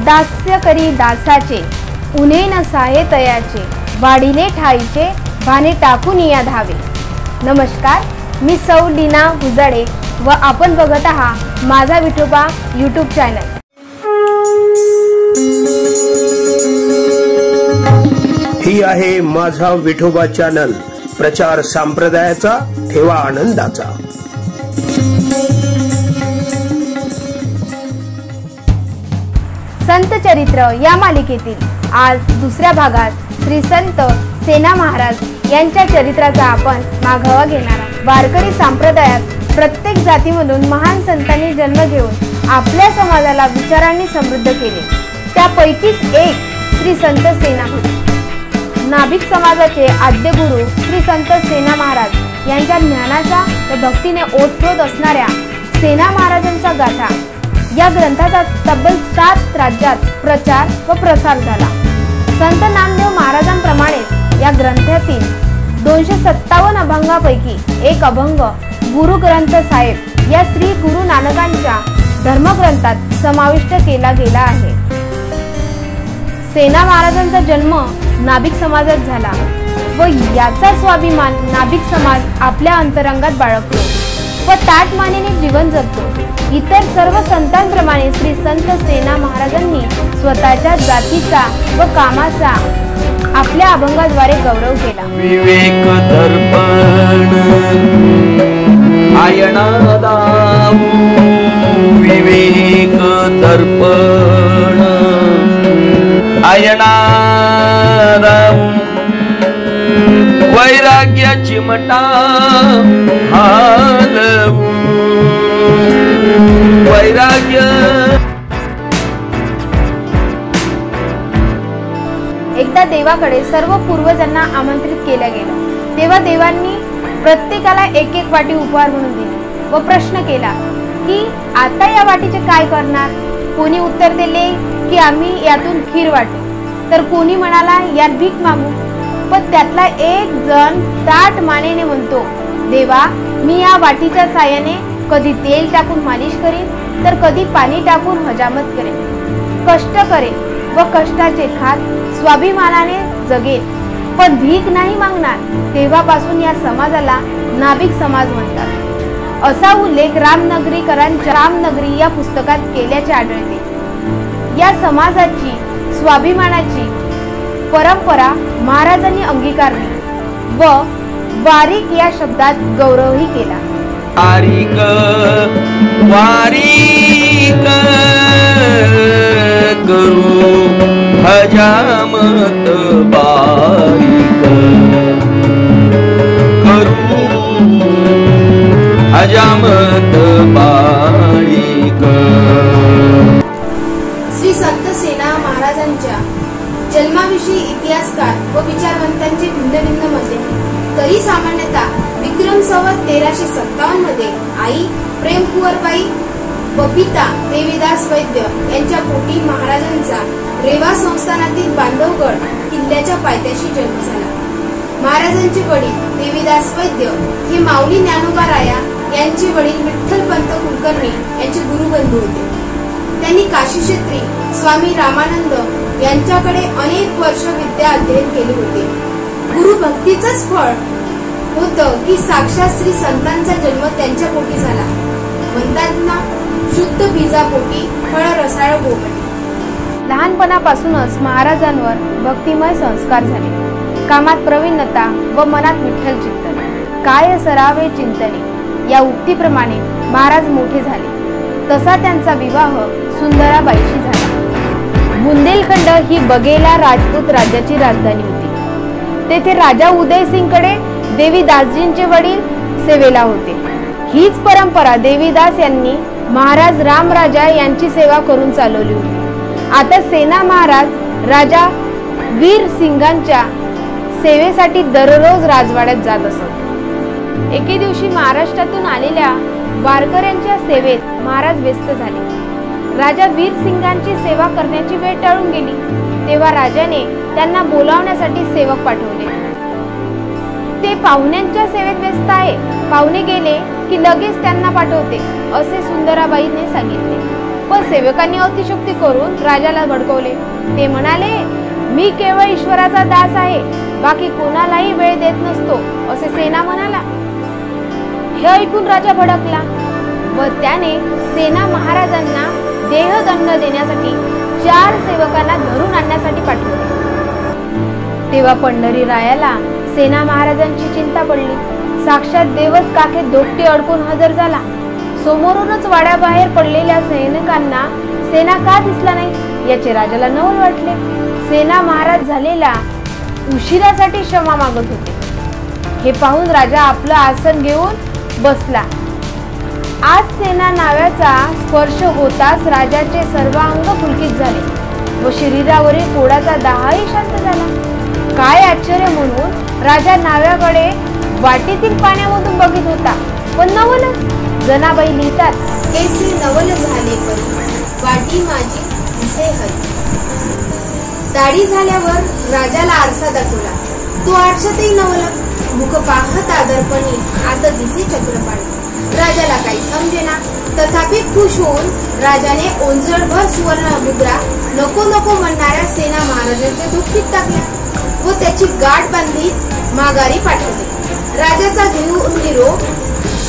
दास्य करी दासाचे, उन्हे न साहे तयाचे, वाढिले ठाईचे, भाने टाकून या धावे। नमस्कार, मी सौ लीना हुजाडे व आपण बघत आहात माझा विठोबा यूट्यूब चॅनल। ही आहे माझा विठोबा चॅनल, प्रचार संप्रदायाचा, ठेवा आनंदाचा। संत चरित्र या मालिकेतील आज दुसऱ्या भागात श्री संत सेना महाराज यांच्या चरित्राचा आपण मागोवा घेणार आहोत। वारकरी संप्रदायात प्रत्येक जातीमधून महान संतांनी जन्म घेऊन आपल्या समाजाला विचारांनी समृद्ध केले। त्यापैकीच एक श्री संत सेना होते। नाभिक समाजाचे आद्य गुरु श्री संत सेना महाराज यांच्या ज्ञानाचा व भक्तीने ओतप्रोत असणाऱ्या सेना महाराजांचा गाथा या ग्रंथाचा तब्बल 7 राज्यात प्रचार व प्रसार झाला। संत नामदेव महाराजांप्रमाणे या ग्रंथातील 257 अभंगापैकी एक अभंग गुरु ग्रंथ साहेब या श्री गुरु नानकांच्या धर्मग्रंथात समाविष्ट केला गेला आहे। सेना महाराजांचा जन्म नाभिक समाजात झाला व याचा स्वाभिमान नाभिक समाज आपल्या अंतरंगात बाळगतो व ताटमानेने जीवन जगतो। इतर सर्व संतांप्रमाणे श्री संत सेना महाराजांनी स्वतःच्या जातीचा व कामाचा आपल्या अभंगाद्वारे गौरव केला। विवेक दर्पण आयना दाऊ, विवेक दर्पण आयना दाऊ, वैराग्याची मटा हालवू, वैराग्य। एकदा देवाकडे सर्व पूर्वजांना आमंत्रित केलं गेलं। तेव्हा देवांनी प्रत्येकाला एक एक वाटी उपहार म्हणून दिली व प्रश्न केला की आता या वाटीचे काय करणार। कोणी उत्तर दिले की आम्ही यातून खीर वाटू, तर कोणी म्हणाला यात भीक मागू। पण त्यातला एक जण ताट मानेने म्हणतो, देवा मी या वाटीच्या साहाय्याने कधी तेल टाकून मालिश करेन तर कधी पाणी टाकून हजामत करेन, कष्ट करेन व कष्टाचे खात स्वाभिमानाने जगेन, पण भीक नाही मागणार। तेव्हापासून या समाजाला नाभिक समाज म्हणतात। असा उल्लेख रामनगरीकरांच्या रामनगरी या पुस्तकात केल्याचे आढळते। या समाजाची स्वाभिमानाची परंपरा महाराजांनी अंगीकारली व वारीक या शब्दात गौरवही केला। वारीक वारीक करू हजामत, बारीक करू हजामत, बारीक। श्री संत सेना महाराजांच्या जन्माविषयी इतिहासकार व विचारवंतांचे भिन्न भिन्न मते आहेत। तरी सामान्यतः विक्रम संवत 1357 मध्ये आई प्रेमकुंवरबाई व पिता देवीदास वैद्य यांच्या पोटी महाराजांचा रेवा संस्थानातील बांधवगड किल्ल्याच्या पायथ्याशी जन्म झाला। महाराजांचे वडील देवीदास वैद्य हे माऊली ज्ञानोबा राया यांचे वडील विठ्ठलपंत कुलकर्णी यांचे गुरुबंधू होते। त्यांनी काशी क्षेत्री स्वामी रामानंद यांच्याकडे अनेक वर्ष विद्या अध्ययन केले होते। गुरु भक्तीचंच फळ होतं की साक्षात श्री संतांचा जन्म त्यांच्या पोटी झाला। म्हणतात ना, शुद्ध बीजापोटी फळ रसाळ गोमटी। लहानपणापासूनच महाराजांवर भक्तिमय संस्कार झाले। कामात प्रवीणता व मनात विठ्ठल चिंतन, काय सरावे चिंतने या उक्तीप्रमाणे महाराज मोठे झाले। तसा त्यांचा विवाह सुंदराबाईशी झाला। बुंदेलखंड ही बघेला राजपूत राज्याची राजधानी होती। तेथे राजा उदयसिंगकडे देवीदासजींचे वडील सेवेला होते। हीच परंपरा देवीदास यांनी महाराज रामराजा यांची सेवा करून चालवली होती। आता सेना महाराज राजा वीर सिंगांच्या सेवेसाठी दररोज राजवाड्यात जात असत। एके दिवशी महाराष्ट्रातून आलेल्या वारकऱ्यांच्या सेवेत महाराज व्यस्त झाले। राजा वीर सिंगांची सेवा करण्याची वेळ टळून गेली। तेव्हा राजाने त्यांना बोलावण्यासाठी सेवक पाठवले। ते पाहुण्यांच्या सेवेत व्यस्त आहे, पाहुणे गेले की लगेच त्यांना पाठवते असे सुंदराबाईने सांगितले। पण सेवकांनी अतिशयोक्ती करून राजाला भडकवले. ते म्हणाले, मी केवळ ईश्वराचा दास आहे, बाकी कोणालाही वेळ देत नसतो असे सेना म्हणाला. हे ऐकून राजा भडकला व त्याने सेना महाराजांना देहदंड देण्यासाठी 4 सेवकांना धरून आणण्यासाठी पाठवले. तेव्हा पंढरी रायाला सेना महाराजांची चिंता पडली. साक्षात देवच काखेत धोपटी अडकून हजर झाला. समोरूनच वाड्याबाहेर पडलेल्या सैनिकांना सेना का दिसला नाही याचे राजाला नवल वाटले. सेना महाराज झालेल्या उशिरासाठी क्षमा मागत होते. हे पाहून राजा आपलं आसन घेऊन बसला. आज सेना नाव्याचा स्पर्श होताच राजाचे सर्व अंग पुलकित झाले व शरीरावरील कोडाचा दाहही शांत झाला. काय आश्चर्य म्हणून राजा नाव्याकडे वाटेतील पाण्यामधून बघित होता, पण नवलच. जनाबाई लिहितात, कैसे नवल झाले परी वाटी माझी दिसे हरी. दाढी झाल्यावर राजाला आरसा दाखवला. तो आरशातही नवलच. मुख पाहत आदरपणी आता दिसे चक्रपाणी. राजाला काही समजेना, तथापि खुश होऊन राजाने ओंजळभर सुवर्ण मुद्रा नको नको म्हणणाऱ्या सेना महाराजांच्या दुःखीत टाकल्या व त्याची गाठ बांधीत माघारी पाठवले. राजाचा घेऊन निरोप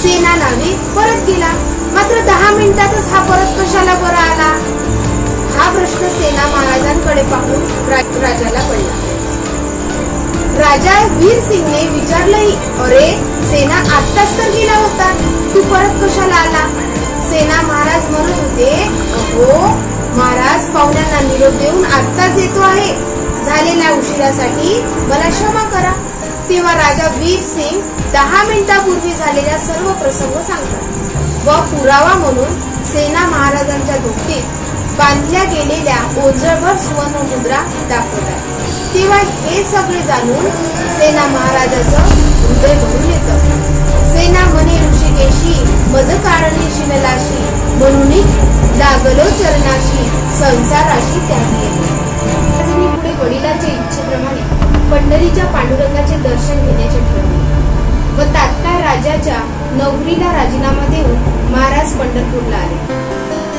सेना नावी परत गेला. मात्र 10 मिनिटातच हा परत कशाला बरा आला हा प्रश्न सेना महाराजांकडे पाहून राजाला पडला. राजा वीर सिंगने विचारलंही, अरे सेना आत्ताच तर गेला होता, तू परत कशाला आला? सेना महाराज म्हणत होते, अहो महाराज, पाहुण्यांना निरोप देऊन आत्ताच येतो आहे. झालेल्या उशिरासाठी मला क्षमा करा. तेव्हा राजा वीर सिंग 10 मिनिटापूर्वी झालेल्या सर्व प्रसंग सांगतात व पुरावा म्हणून सेना महाराजांच्या धोक्यात बांधल्या गेलेल्या ओझरभर सुवर्ण मुद्रा दाखवतात. तेव्हा हे सगळे जाणून सेना महाराजाचं हृदय भरून येतं. सेना म्हणे ऋषिकेशी मज कारणी शिनलाशी, म्हणून लागलो चरणाशी संसाराशी त्यागी. पुढे वडिलांच्या इच्छेप्रमाणे पंढरीच्या पांडुरंगाचे दर्शन घेण्याचे ठरवले व तात्काळ राजाच्या नोकरीला राजीनामा देऊन महाराज पंढरपूरला आले.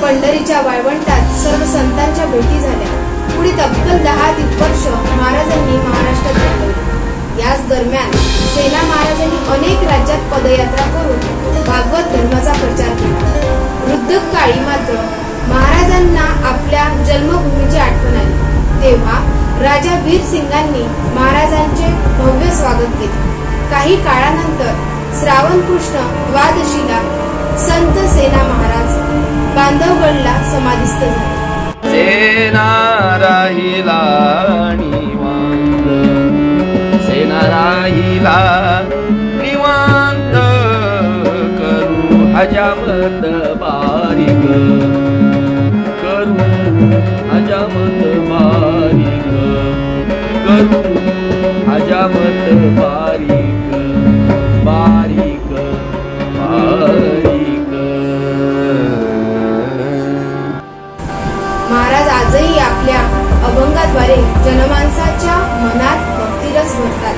पंढरीच्या वाळवंटात सर्व संतांच्या भेटी झाल्या. पुढे तब्बल 10 वर्ष महाराजांनी महाराष्ट्रात घालवली. याच दरम्यान सेना महाराजांनी अनेक राज्यात पदयात्रा करून भागवत धर्माचा प्रचार केला. वृद्धकाळी मात्र महाराजांना आपल्या जन्मभूमीची आठवण आली. तेव्हा राजा वीर सिंगांनी महाराजांचे भव्य स्वागत केले. काही काळानंतर श्रावण कृष्ण द्वादशीला संत सेना महाराज बांधवगडला समाधिस्थ झाले. सेना राहिला निवांत, सेना राहिला निवांत, करू हजामत बारीक, करू हजामत बारीक, करू हजामत बारीक, बारीक बारीक. महाराज आजही आपल्या अभंगाद्वारे जनमानसाच्या मनात भक्तिरस भरतात.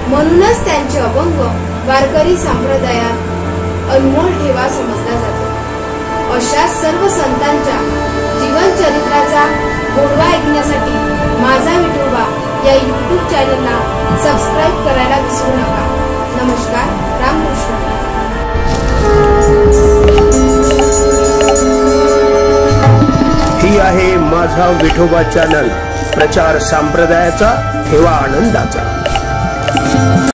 म्हणूनच त्यांचे अभंग वारकरी संप्रदायात अनमोल ठेवा समजला जातो. अशा सर्व संतांच्या जीवन चरित्राचा गोडवा ऐकण्यासाठी माझा विठोबा या YouTube चॅनलला सबस्क्राईब करायला विसरू नका. नमस्कार. रामकृष्ण. ही आहे माझा विठोबा चॅनल. प्रचार संप्रदायाचा, ठेवा आनंदाचा.